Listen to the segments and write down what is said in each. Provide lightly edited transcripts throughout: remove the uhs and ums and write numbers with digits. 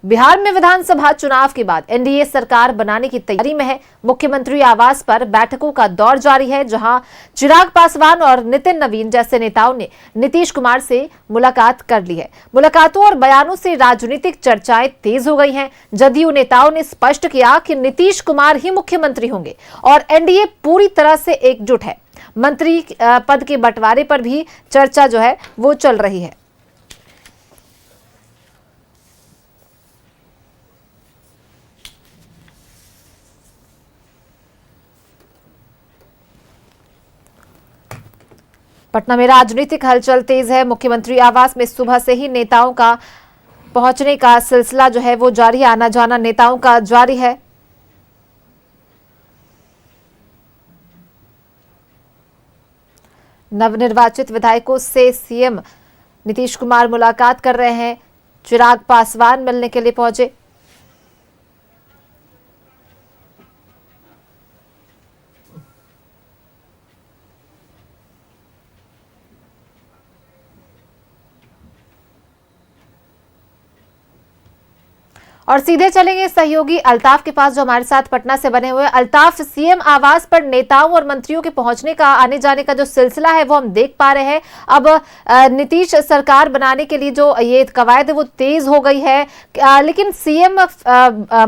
बिहार में विधानसभा चुनाव के बाद एनडीए सरकार बनाने की तैयारी में है। मुख्यमंत्री आवास पर बैठकों का दौर जारी है, जहां चिराग पासवान और नितिन नवीन जैसे नेताओं ने नीतीश कुमार से मुलाकात कर ली है। मुलाकातों और बयानों से राजनीतिक चर्चाएं तेज हो गई हैं। जदयू नेताओं ने स्पष्ट किया कि नीतीश कुमार ही मुख्यमंत्री होंगे और एनडीए पूरी तरह से एकजुट है। मंत्री पद के बंटवारे पर भी चर्चा जो है वो चल रही है। पटना में राजनीतिक हलचल तेज है। मुख्यमंत्री आवास में सुबह से ही नेताओं का पहुंचने का सिलसिला जो है वो जारी है। आना जाना नेताओं का जारी है। नवनिर्वाचित विधायकों से सीएम नीतीश कुमार मुलाकात कर रहे हैं। चिराग पासवान मिलने के लिए पहुंचे। और सीधे चलेंगे सहयोगी अल्ताफ के पास, जो हमारे साथ पटना से बने हुए। अल्ताफ, सीएम आवास पर नेताओं और मंत्रियों के पहुंचने का, आने जाने का जो सिलसिला है वो हम देख पा रहे हैं। अब नीतीश सरकार बनाने के लिए जो ये कवायद है वो तेज हो गई है, लेकिन सीएम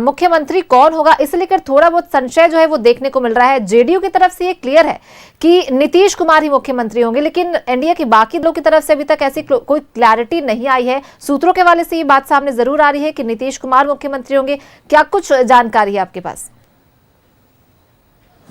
मुख्यमंत्री कौन होगा, इसे लेकर थोड़ा बहुत संशय जो है वो देखने को मिल रहा है। जेडीयू की तरफ से ये क्लियर है कि नीतीश कुमार ही मुख्यमंत्री होंगे, लेकिन एनडीए की बाकी लोगों की तरफ से अभी तक ऐसी कोई क्लैरिटी नहीं आई है। सूत्रों के हवाले से ये बात सामने जरूर आ रही है कि नीतीश कुमार मुख्यमंत्री होंगे। क्या कुछ जानकारी है आपके पास?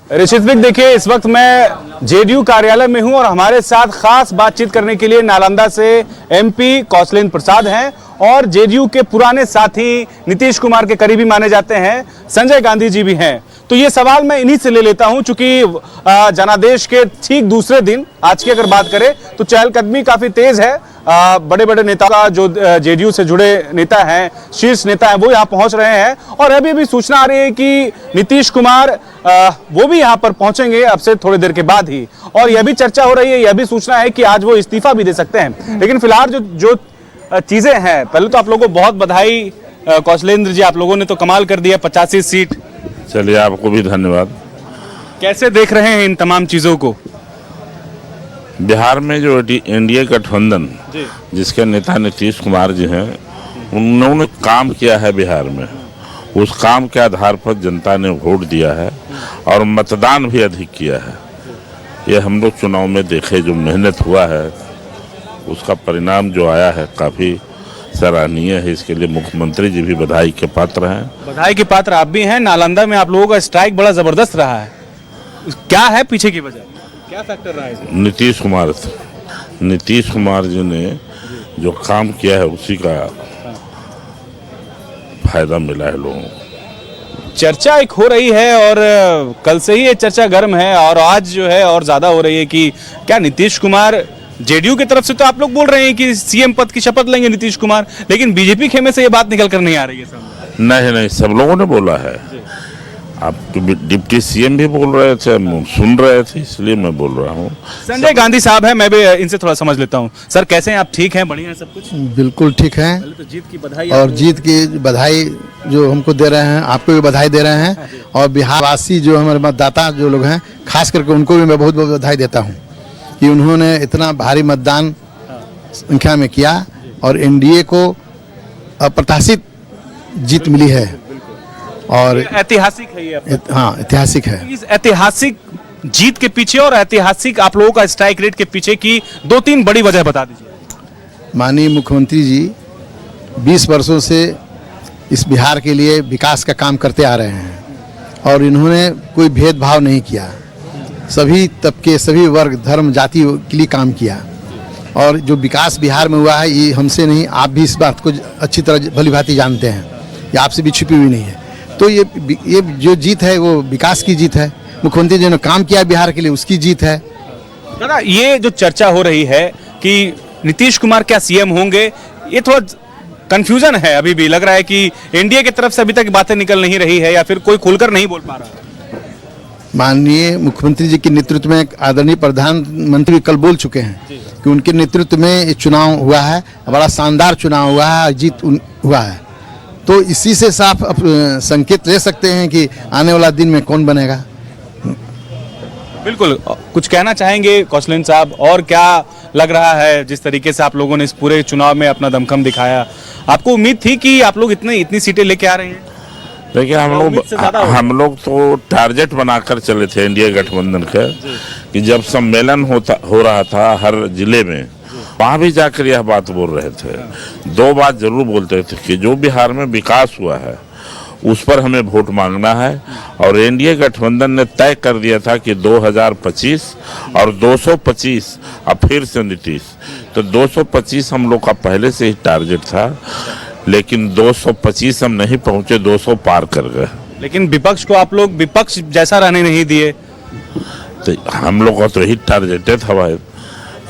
ऋषित, देखिए इस वक्त मैं जेडीयू कार्यालय में हूं और हमारे साथ खास बातचीत करने के लिए नालंदा से एमपी कौशलेंद्र प्रसाद हैं और जेडीयू के पुराने साथी नीतीश कुमार के करीबी माने जाते हैं संजय गांधी जी भी हैं। तो ये सवाल मैं इन्हीं से ले लेता हूं, चूंकि जनादेश के ठीक दूसरे दिन आज की अगर बात करें तो चहलकदमी काफी तेज है। बड़े बड़े नेता का जो जेडीयू से जुड़े नेता हैं, शीर्ष नेता हैं, वो यहाँ पहुंच रहे हैं और अभी सुचना आ रही है कि नीतीश कुमार वो भी यहाँ पर पहुंचेंगे अब से थोड़ी देर के बाद ही। और यह भी चर्चा हो रही है, यह भी सूचना है कि आज वो इस्तीफा भी दे सकते हैं। लेकिन फिलहाल जो चीजें हैं, पहले तो आप लोगों को बहुत बधाई कौशलेंद्र जी, आप लोगों ने तो कमाल कर दिया, 85 सीट। चलिए, आपको भी धन्यवाद। कैसे देख रहे हैं इन तमाम चीजों को? बिहार में जो एनडीए गठबंधन जिसके नेता नीतीश कुमार जी हैं, उन्होंने काम किया है बिहार में। उस काम के आधार पर जनता ने वोट दिया है और मतदान भी अधिक किया है। ये हम लोग चुनाव में देखे, जो मेहनत हुआ है उसका परिणाम जो आया है काफ़ी सराहनीय है। इसके लिए मुख्यमंत्री जी भी बधाई के पात्र हैं। बधाई के पात्र आप भी हैं। नालंदा में आप लोगों का स्ट्राइक बड़ा जबरदस्त रहा है, क्या है पीछे की वजह, क्या फैक्टर रहा है? नीतीश कुमार जी ने जो काम किया है उसी का फायदा मिला है लोगों को। चर्चा एक हो रही है और कल से ही ये चर्चा गर्म है और आज जो है और ज्यादा हो रही है कि क्या नीतीश कुमार, जेडीयू की तरफ से तो आप लोग बोल रहे हैं कि सीएम पद की शपथ लेंगे नीतीश कुमार, लेकिन बीजेपी खेमे से ये बात निकल कर नहीं आ रही है। नहीं, सब लोगों ने बोला है। आप डिप्टी सीएम भी बोल रहे थे, सुन रहे थे, इसलिए मैं बोल रहा हूँ। संजय गांधी साहब है, मैं भी इनसे थोड़ा समझ लेता हूँ। सर, कैसे हैं आप? ठीक हैं, बढ़िया है सब कुछ? बिल्कुल ठीक है। तो जीत की बधाई, और जीत की बधाई जो हमको दे रहे हैं, आपको भी बधाई दे रहे हैं। और बिहारवासी जो हमारे मतदाता जो लोग हैं, खास करके उनको भी मैं बहुत बहुत बधाई देता हूँ कि उन्होंने इतना भारी मतदान संख्या में किया और एनडीए को अप्रत्याशित जीत मिली है और ऐतिहासिक है ये। हाँ, ऐतिहासिक है। इस ऐतिहासिक जीत के पीछे और ऐतिहासिक आप लोगों का स्ट्राइक रेट के पीछे की 2-3 बड़ी वजह बता दीजिए। माननीय मुख्यमंत्री जी 20 वर्षों से इस बिहार के लिए विकास का काम करते आ रहे हैं और इन्होंने कोई भेदभाव नहीं किया। सभी तबके, सभी वर्ग, धर्म, जाति के लिए काम किया और जो विकास बिहार में हुआ है ये हमसे नहीं, आप भी इस बात को अच्छी तरह भली भांति जानते हैं, ये आपसे भी छिपी हुई नहीं है। तो ये जो जीत है वो विकास की जीत है। मुख्यमंत्री जी ने काम किया बिहार के लिए, उसकी जीत है। दादा, ये जो चर्चा हो रही है कि नीतीश कुमार क्या सीएम होंगे, ये थोड़ा कंफ्यूजन है। अभी भी लग रहा है कि एनडीए की तरफ से अभी तक बातें निकल नहीं रही है या फिर कोई खुलकर नहीं बोल पा रहा। माननीय मुख्यमंत्री जी के नेतृत्व में आदरणीय प्रधानमंत्री कल बोल चुके हैं कि उनके नेतृत्व में ये चुनाव हुआ है, बड़ा शानदार चुनाव हुआ है, जीत हुआ है। तो इसी से साफ संकेत ले सकते हैं कि आने वाला दिन में कौन बनेगा। बिल्कुल, कुछ कहना चाहेंगे कौशलेंद्र साहब, और क्या लग रहा है जिस तरीके से आप लोगों ने इस पूरे चुनाव में अपना दमखम दिखाया? आपको उम्मीद थी कि आप लोग इतनी सीटें लेके आ रहे हैं? देखिए, हम लोग तो टारगेट बनाकर चले थे इंडिया गठबंधन के, कि जब सम्मेलन हो रहा था हर जिले में, वहाँ भी जाकर यह बात बोल रहे थे। दो बात जरूर बोलते थे कि जो बिहार में विकास हुआ है उस पर हमें वोट मांगना है, और एनडीए गठबंधन ने तय कर दिया था कि 2025 और 225, अब फिर से नीतीश, तो 225 हम लोग का पहले से ही टारगेट था, लेकिन 225 हम नहीं पहुंचे, 200 पार कर गए। लेकिन विपक्ष को आप लोग विपक्ष जैसा रहने नहीं दिए। तो हम लोग का तो यही टारगेट था भाई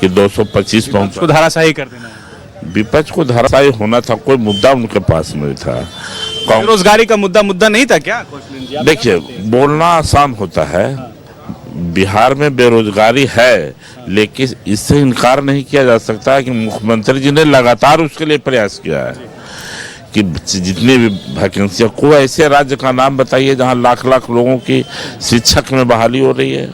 कि 225 पहुंच को धराशायी कर देना है। विपक्ष को धराशायी होना था, कोई मुद्दा उनके पास नहीं था। बेरोजगारी का मुद्दा नहीं था क्या? देखिए, बोलना आसान होता है, बिहार में बेरोजगारी है, लेकिन इससे इनकार नहीं किया जा सकता कि मुख्यमंत्री जी ने लगातार उसके लिए प्रयास किया है कि जितनी भी वैकेंसियां, कोई ऐसे राज्य का नाम बताइए जहां लाख लाख लोगों की शिक्षक में बहाली हो रही है,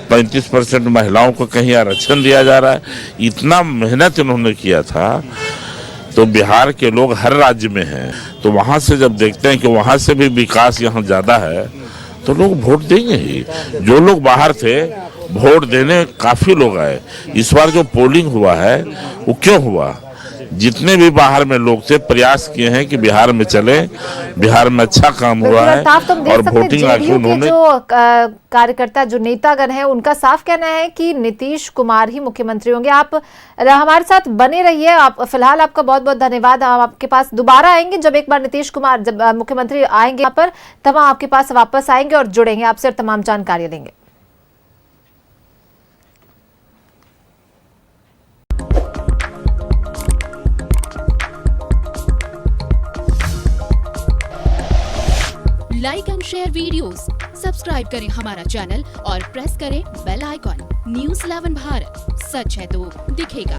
35% महिलाओं को कहीं आरक्षण दिया जा रहा है। इतना मेहनत इन्होंने किया था, तो बिहार के लोग हर राज्य में हैं, तो वहाँ से जब देखते हैं कि वहाँ से भी विकास यहाँ ज़्यादा है, तो लोग वोट देंगे ही। जो लोग बाहर थे वोट देने काफ़ी लोग आए। इस बार जो पोलिंग हुआ है वो क्यों हुआ? जितने भी बाहर में लोग थे प्रयास किए हैं कि बिहार में चले, बिहार में अच्छा काम हुआ है, और वोटिंग आके उन्होंने जो कार्यकर्ता, जो नेतागण हैं, उनका साफ कहना है कि नीतीश कुमार ही मुख्यमंत्री होंगे। आप हमारे साथ बने रहिए। आप फिलहाल आपका बहुत बहुत धन्यवाद। हम आपके पास दोबारा आएंगे जब एक बार नीतीश कुमार जब मुख्यमंत्री आएंगे यहाँ पर, तब हम आपके पास वापस आएंगे और जुड़ेंगे आपसे और तमाम जानकारी लेंगे। Like and share videos, subscribe करें हमारा चैनल और प्रेस करें बेल आइकॉन। न्यूज़ 11 भारत, सच है तो दिखेगा।